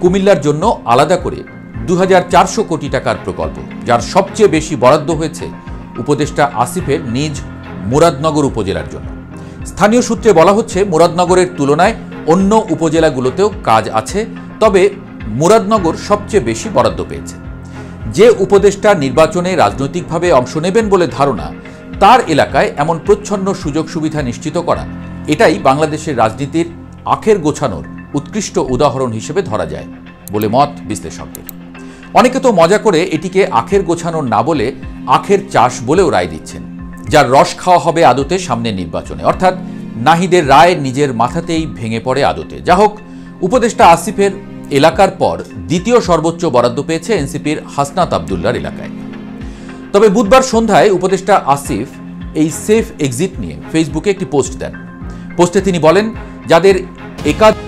কুমিল্লার জন্য আলাদা করে 2400 কোটি টাকার প্রকল্প, যার সবচেয়ে বেশি বরাদ্দ হয়েছে উপদেষ্টা আসিফের নিজ মুরাদনগর উপজেলার জন্য। স্থানীয় সূত্রে বলা হচ্ছে, মুরাদনগরের তুলনায় অন্য উপজেলাগুলোতেও কাজ আছে, তবে মুরাদনগর সবচেয়ে বেশি বরাদ্দ পেয়েছে। যে উপদেষ্টা নির্বাচনে রাজনৈতিকভাবে অংশ নেবেন বলে ধারণা, তার এলাকায় এমন প্রচ্ছন্ন সুযোগ সুবিধা নিশ্চিত করা, এটাই বাংলাদেশের রাজনীতির আখের গোছানোর উৎকৃষ্ট উদাহরণ হিসেবে ধরা যায় বলে মত বিশ্লেষকদের। অনেকে তো মজা করে এটিকে আখের গোছানোর না বলে আখের চাষ বলেও রায় দিচ্ছেন, যার রস খাওয়া হবে আদতে সামনের নির্বাচনে, অর্থাৎ নাহিদের রায় নিজের মাথাতেই ভেঙে পড়ে আদতে। যা হোক, উপদেষ্টা আসিফের এলাকার পর দ্বিতীয় সর্বোচ্চ বরাদ্দ পেয়েছে এনসিপির হাসনাত আবদুল্লার এলাকায়। তবে বুধবার সন্ধ্যায় উপদেষ্টা আসিফ এই সেফ এক্সিট নিয়ে ফেসবুকে একটি পোস্ট দেন। পোস্টে তিনি বলেন, যাদের একাধিক